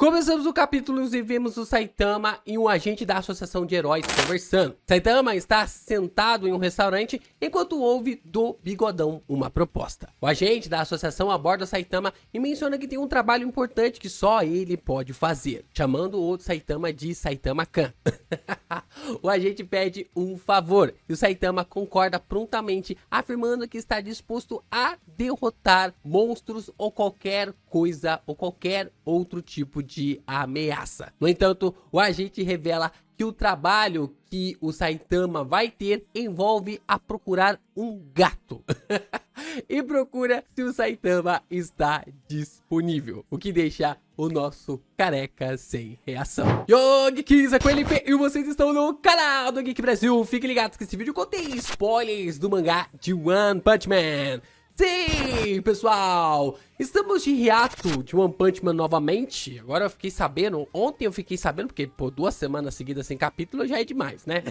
Começamos o capítulo e vemos o Saitama e um agente da Associação de Heróis conversando. Saitama está sentado em um restaurante enquanto ouve do Bigodão uma proposta. O agente da associação aborda Saitama e menciona que tem um trabalho importante que só ele pode fazer, chamando o outro Saitama de Saitama-kan. O agente pede um favor e o Saitama concorda prontamente, afirmando que está disposto a derrotar monstros ou qualquer coisa ou qualquer outro tipo de ameaça. No entanto, o agente revela que o trabalho que o Saitama vai ter envolve a procurar um gato. E procura se o Saitama está disponível, o que deixa o nosso careca sem reação. Yo, Geeks, é com LP e vocês estão no canal do Geek Brasil. Fiquem ligados que esse vídeo contém spoilers do mangá de One Punch Man. Sim, pessoal, estamos de hiato de One Punch Man novamente. Agora eu fiquei sabendo, ontem eu fiquei sabendo, porque por 2 semanas seguidas sem capítulo já é demais, né?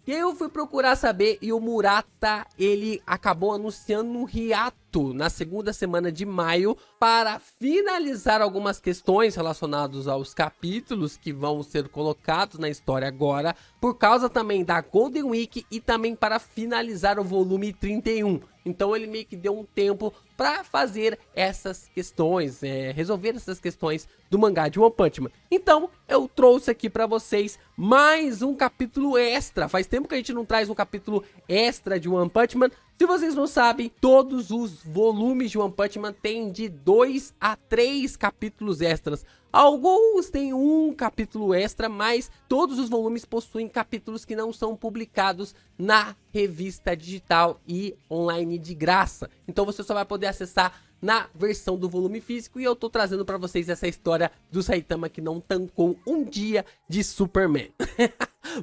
E aí eu fui procurar saber e o Murata, ele acabou anunciando um hiato na segunda semana de maio para finalizar algumas questões relacionadas aos capítulos que vão ser colocados na história agora, por causa também da Golden Week e também para finalizar o volume 31. Então ele meio que deu um tempo para fazer essas questões, resolver essas questões do mangá de One Punch Man. Então eu trouxe aqui para vocês mais um capítulo extra. Faz tempo que a gente não traz um capítulo extra de One Punch Man. Se vocês não sabem, todos os volumes de One Punch Man têm de 2 a 3 capítulos extras. Alguns têm um capítulo extra, mas todos os volumes possuem capítulos que não são publicados na revista digital e online de graça. Então você só vai poder acessar na versão do volume físico, e eu tô trazendo pra vocês essa história do Saitama que não tancou um dia de Superman.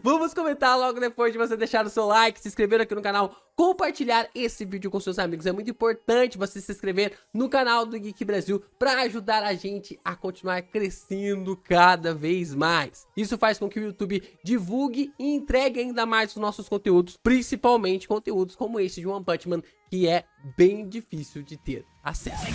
Vamos comentar logo depois de você deixar o seu like, se inscrever aqui no canal, compartilhar esse vídeo com seus amigos. É muito importante você se inscrever no canal do Geek Brasil para ajudar a gente a continuar crescendo cada vez mais. Isso faz com que o YouTube divulgue e entregue ainda mais os nossos conteúdos, principalmente conteúdos como esse de One Punch Man, que é bem difícil de ter acesso.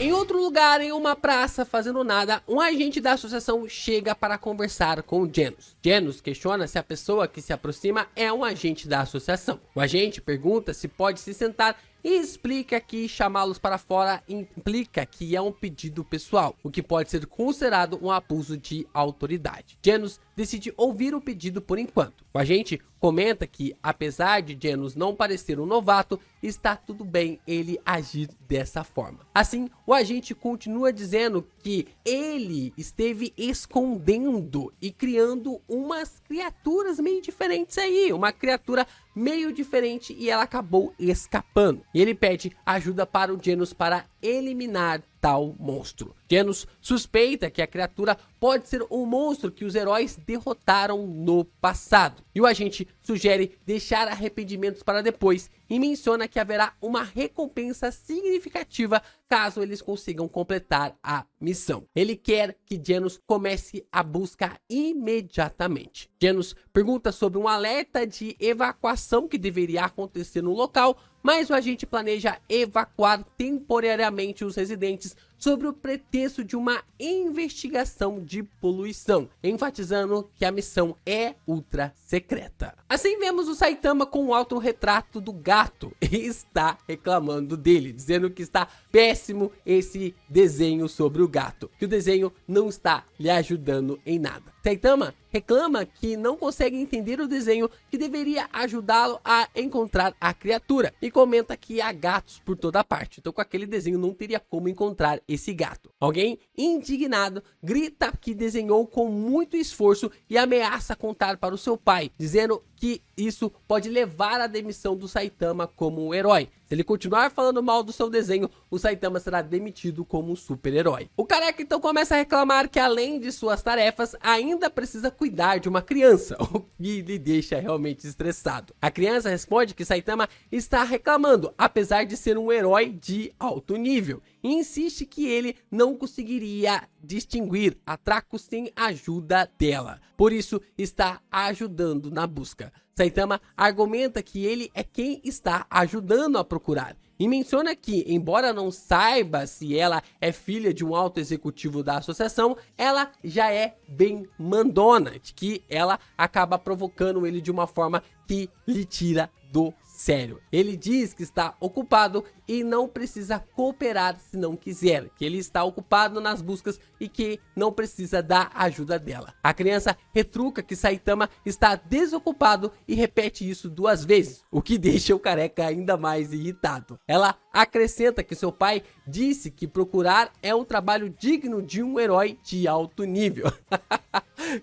Em outro lugar, em uma praça, fazendo nada, um agente da associação chega para conversar com Genos. Genos questiona se a pessoa que se aproxima é um agente da associação. O agente pergunta se pode se sentar e explica que chamá-los para fora implica que é um pedido pessoal, o que pode ser considerado um abuso de autoridade. Genos decide ouvir o pedido por enquanto. O agente comenta que, apesar de Genos não parecer um novato, está tudo bem ele agir dessa forma. Assim, o agente continua dizendo que ele esteve escondendo e criando umas criaturas meio diferentes aí, uma criatura meio diferente, e ela acabou escapando. E ele pede ajuda para o Genos para eliminar tal monstro. Genos suspeita que a criatura pode ser um monstro que os heróis derrotaram no passado. E o agente sugere deixar arrependimentos para depois e menciona que haverá uma recompensa significativa caso eles consigam completar a missão. Ele quer que Genos comece a busca imediatamente. Genos pergunta sobre um alerta de evacuação que deveria acontecer no local, mas o agente planeja evacuar temporariamente os residentes sobre o pretexto de uma investigação de poluição, enfatizando que a missão é ultra secreta. Assim vemos o Saitama com um autorretrato do gato e está reclamando dele, dizendo que está péssimo esse desenho sobre o gato, que o desenho não está lhe ajudando em nada. Saitama reclama que não consegue entender o desenho que deveria ajudá-lo a encontrar a criatura e comenta que há gatos por toda parte, então com aquele desenho não teria como encontrar esse gato. Alguém indignado grita que desenhou com muito esforço e ameaça contar para o seu pai, dizendo que isso pode levar à demissão do Saitama como um herói. Se ele continuar falando mal do seu desenho, o Saitama será demitido como um super-herói. O careca então começa a reclamar que, além de suas tarefas, ainda precisa cuidar de uma criança, o que lhe deixa realmente estressado. A criança responde que Saitama está reclamando, apesar de ser um herói de alto nível, e insiste que ele não conseguiria distinguir atracos sem a ajuda dela. Por isso, está ajudando na busca. Saitama argumenta que ele é quem está ajudando a procurar. E menciona que, embora não saiba se ela é filha de um alto executivo da associação, ela já é bem mandona, de que ela acaba provocando ele de uma forma que lhe tira do sério. Ele diz que está ocupado e não precisa cooperar se não quiser, que ele está ocupado nas buscas e que não precisa da ajuda dela. A criança retruca que Saitama está desocupado e repete isso 2 vezes, o que deixa o careca ainda mais irritado. Ela acrescenta que seu pai disse que procurar é um trabalho digno de um herói de alto nível.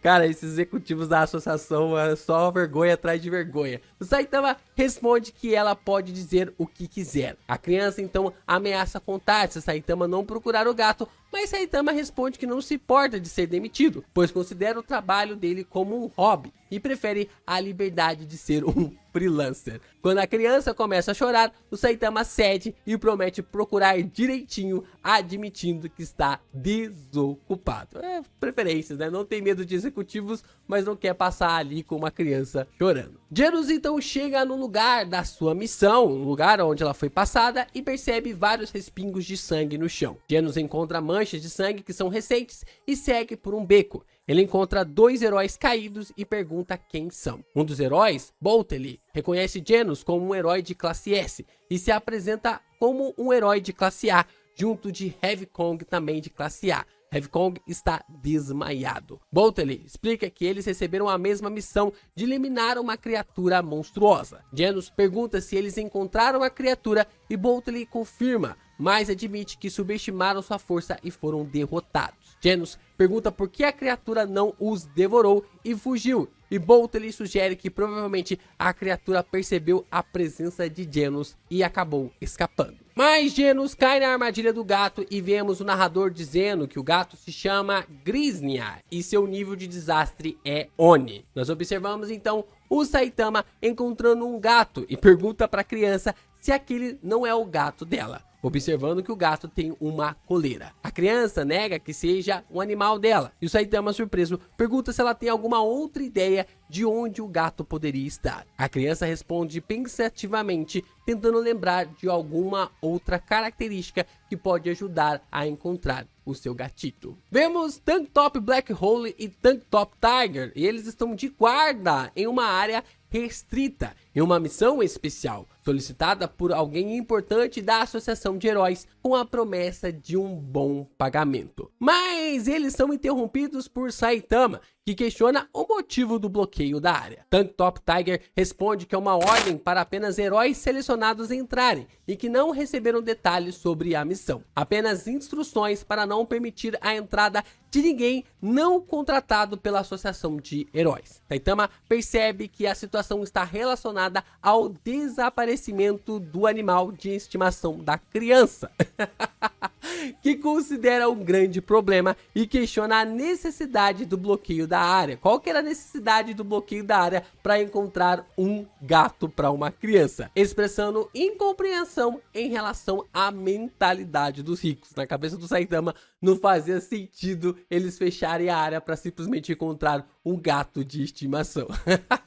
Cara, esses executivos da associação é só vergonha atrás de vergonha. O Saitama responde que ela pode dizer o que quiser. A criança então ameaça contar se Saitama não procurar o gato, mas Saitama responde que não se importa de ser demitido, pois considera o trabalho dele como um hobby e prefere a liberdade de ser um freelancer. Quando a criança começa a chorar, o Saitama cede e promete procurar direitinho, admitindo que está desocupado. Preferências, né? Não tem medo de executivos, mas não quer passar ali com uma criança chorando. Genos então chega no lugar da sua missão, no lugar onde ela foi passada, e percebe vários respingos de sangue no chão. Genos encontra manchas de sangue que são recentes e segue por um beco. Ele encontra 2 heróis caídos e pergunta quem são. Um dos heróis, Boltely, reconhece Genos como um herói de classe S e se apresenta como um herói de classe A, junto de Heavy Kong também de classe A. Heavy Kong está desmaiado. Boltely explica que eles receberam a mesma missão de eliminar uma criatura monstruosa. Genos pergunta se eles encontraram a criatura e Boltely confirma, mas admite que subestimaram sua força e foram derrotados. Genos pergunta por que a criatura não os devorou e fugiu, e Boltely sugere que provavelmente a criatura percebeu a presença de Genos e acabou escapando. Mas Genos cai na armadilha do gato e vemos o narrador dizendo que o gato se chama Grisnia e seu nível de desastre é Oni. Nós observamos então o Saitama encontrando um gato e pergunta para a criança se aquele não é o gato dela, observando que o gato tem uma coleira. A criança nega que seja um animal dela, e o Saitama, surpreso, pergunta se ela tem alguma outra ideia de onde o gato poderia estar. A criança responde pensativamente, tentando lembrar de alguma outra característica que pode ajudar a encontrar o seu gatito. Vemos Tank Top Black Hole e Tank Top Tiger, e eles estão de guarda em uma área restrita, em uma missão especial, solicitada por alguém importante da Associação de Heróis, com a promessa de um bom pagamento. Mas eles são interrompidos por Saitama, que questiona o motivo do bloqueio da área. Tank Top Tiger responde que é uma ordem para apenas heróis selecionados entrarem e que não receberam detalhes sobre a missão, apenas instruções para não permitir a entrada de ninguém não contratado pela Associação de Heróis. Saitama percebe que a situação está relacionada ao desaparecimento do animal de estimação da criança, que considera um grande problema e questiona a necessidade do bloqueio da área. Qual que era a necessidade do bloqueio da área para encontrar um gato para uma criança? Expressando incompreensão em relação à mentalidade dos ricos. Na cabeça do Saitama não fazia sentido eles fecharem a área para simplesmente encontrar um gato de estimação.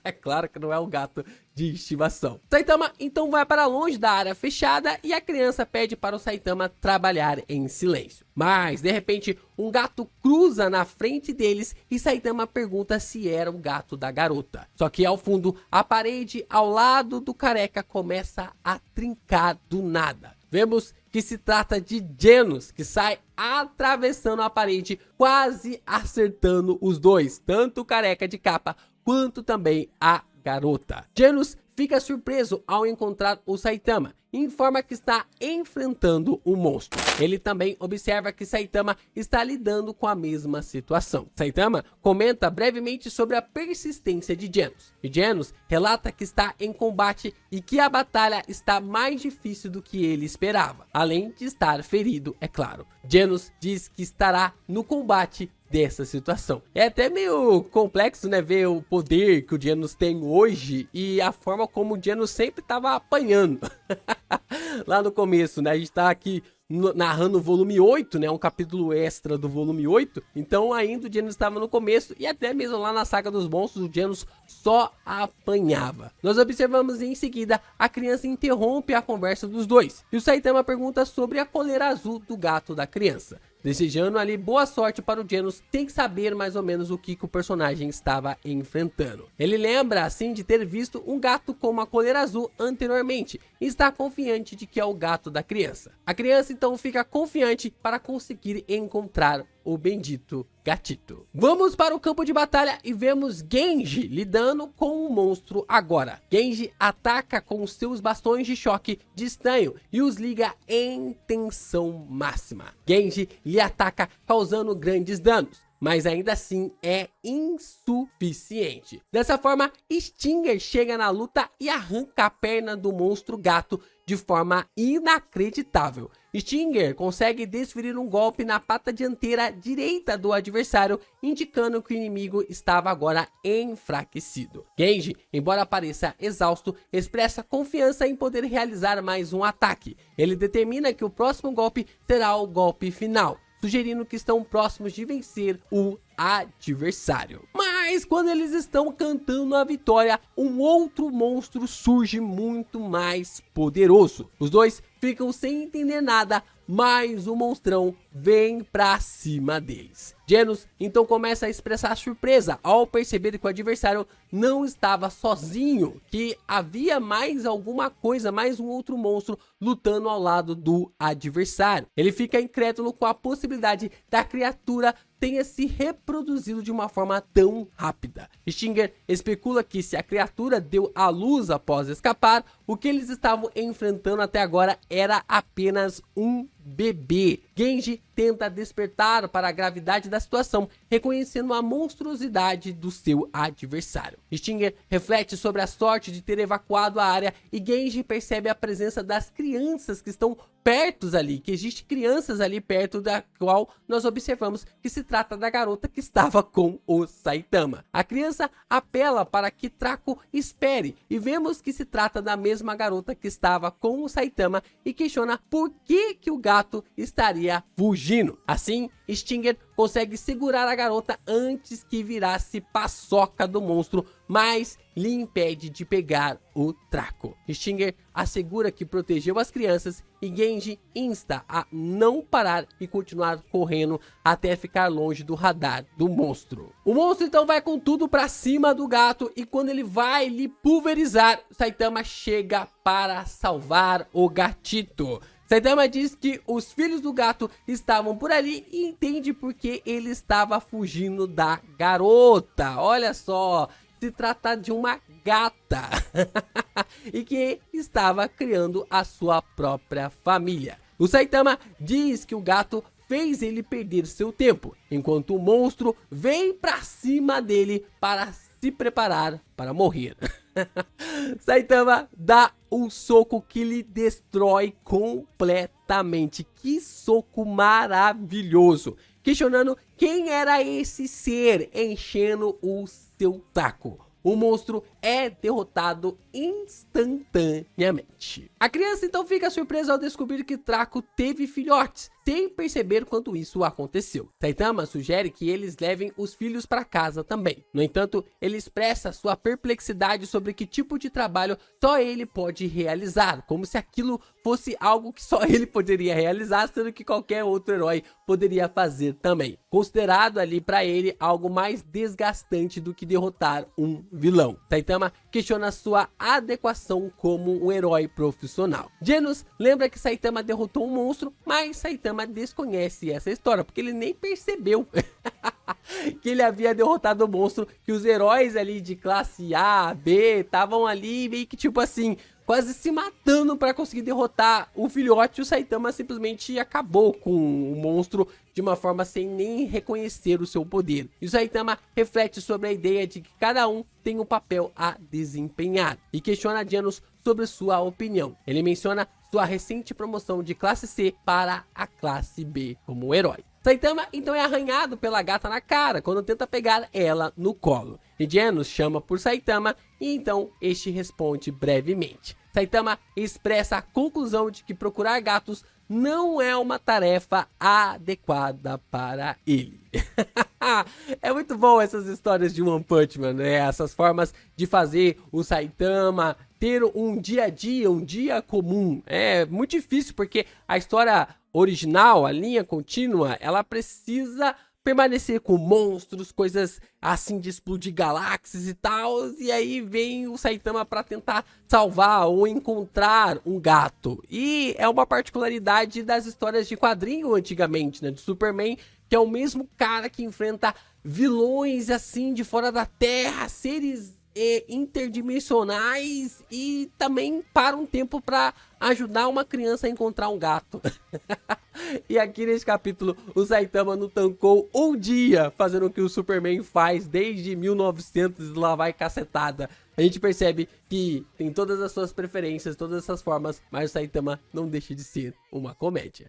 É claro que não é um gato de estimação. Saitama então vai para longe da área fechada e a criança pede para o Saitama trabalhar em silêncio. Mas de repente um gato cruza na frente deles e Saitama pergunta se era o gato da garota. Só que ao fundo a parede ao lado do careca começa a trincar do nada. Vemos que se trata de Genos, que sai atravessando a parede, quase acertando os dois, tanto o careca de capa quanto também a garota. Genos fica surpreso ao encontrar o Saitama e informa que está enfrentando um monstro. Ele também observa que Saitama está lidando com a mesma situação. Saitama comenta brevemente sobre a persistência de Genos. E Genos relata que está em combate e que a batalha está mais difícil do que ele esperava, além de estar ferido, é claro. Genos diz que estará no combate dessa situação. É até meio complexo, né, ver o poder que o Genos tem hoje e a forma como o Genos sempre estava apanhando. Lá no começo, né, a gente tá aqui narrando o volume 8, né, um capítulo extra do volume 8, então ainda o Genos estava no começo, e até mesmo lá na saga dos monstros, o Genos só apanhava. Nós observamos em seguida, a criança interrompe a conversa dos dois, e o Saitama pergunta sobre a coleira azul do gato da criança, desejando ali boa sorte para o Genos, sem saber mais ou menos o que o personagem estava enfrentando. Ele lembra assim de ter visto um gato com uma coleira azul anteriormente, e está confiante de que é o gato da criança. A criança então fica confiante para conseguir encontrar o bendito gatito. Vamos para o campo de batalha e vemos Genji lidando com o monstro agora. Genji ataca com seus bastões de choque de estanho e os liga em tensão máxima. Genji lhe ataca causando grandes danos, mas ainda assim é insuficiente. Dessa forma, Stinger chega na luta e arranca a perna do monstro gato de forma inacreditável. Stinger consegue desferir um golpe na pata dianteira direita do adversário, indicando que o inimigo estava agora enfraquecido. Genji, embora pareça exausto, expressa confiança em poder realizar mais um ataque. Ele determina que o próximo golpe será o golpe final, sugerindo que estão próximos de vencer o adversário. Mas quando eles estão cantando a vitória, um outro monstro surge muito mais poderoso. Os dois ficam sem entender nada, mas o monstrão vem pra cima deles. Genos então começa a expressar surpresa ao perceber que o adversário não estava sozinho, que havia mais alguma coisa, mais um outro monstro lutando ao lado do adversário. Ele fica incrédulo com a possibilidade da criatura tenha se reproduzido de uma forma tão rápida. Stinger especula que se a criatura deu à luz após escapar, o que eles estavam enfrentando até agora era apenas um bebê. Genji tenta despertar para a gravidade da situação, reconhecendo a monstruosidade do seu adversário. Stinger reflete sobre a sorte de ter evacuado a área e Genji percebe a presença das crianças que estão perto ali, que existe crianças ali perto da qual nós observamos que se trata da garota que estava com o Saitama. A criança apela para que Traco espere e vemos que se trata da mesma garota que estava com o Saitama e questiona por que o gato estaria fugindo. Assim, Stinger consegue segurar a garota antes que virasse paçoca do monstro, mas lhe impede de pegar o Traco. Stinger assegura que protegeu as crianças e Genji insta a não parar e continuar correndo até ficar longe do radar do monstro. O monstro então vai com tudo pra cima do gato e quando ele vai lhe pulverizar, Saitama chega para salvar o gatito. Saitama diz que os filhos do gato estavam por ali e entende porque ele estava fugindo da garota. Olha só, se trata de uma gata e que estava criando a sua própria família. O Saitama diz que o gato fez ele perder seu tempo, enquanto o monstro vem pra cima dele para se preparar para morrer. Saitama dá um soco que lhe destrói completamente. Que soco maravilhoso! Questionando quem era esse ser enchendo o seu taco. O monstro é derrotado instantaneamente. A criança então fica surpresa ao descobrir que Traco teve filhotes, sem perceber quando isso aconteceu. Saitama sugere que eles levem os filhos para casa também. No entanto, ele expressa sua perplexidade sobre que tipo de trabalho só ele pode realizar, como se aquilo fosse algo que só ele poderia realizar, sendo que qualquer outro herói poderia fazer também. Considerado ali para ele algo mais desgastante do que derrotar um vilão. Saitama questiona sua adequação como um herói profissional. Genos lembra que Saitama derrotou um monstro, mas Saitama desconhece essa história, porque ele nem percebeu que ele havia derrotado o monstro, que os heróis ali de classe A, B, estavam ali meio que tipo assim, quase se matando para conseguir derrotar o filhote. O Saitama simplesmente acabou com o monstro de uma forma sem nem reconhecer o seu poder. E o Saitama reflete sobre a ideia de que cada um tem um papel a desempenhar e questiona Genos sobre sua opinião. Ele menciona sua recente promoção de classe C para a classe B como herói. Saitama então é arranhado pela gata na cara quando tenta pegar ela no colo. E Genos chama por Saitama e então este responde brevemente. Saitama expressa a conclusão de que procurar gatos não é uma tarefa adequada para ele. É muito bom essas histórias de One Punch Man, né? Essas formas de fazer o Saitama ter um dia a dia, um dia comum. É muito difícil porque a história original, a linha contínua, ela precisa permanecer com monstros, coisas assim de explodir galáxias e tal, e aí vem o Saitama para tentar salvar ou encontrar um gato. E é uma particularidade das histórias de quadrinho antigamente, né, do Superman, que é o mesmo cara que enfrenta vilões assim de fora da Terra, seres interdimensionais, e também para um tempo para ajudar uma criança a encontrar um gato. E aqui nesse capítulo o Saitama não tancou um dia fazendo o que o Superman faz desde 1900 e lá vai cacetada. A gente percebe que tem todas as suas preferências, todas essas formas, mas o Saitama não deixa de ser uma comédia.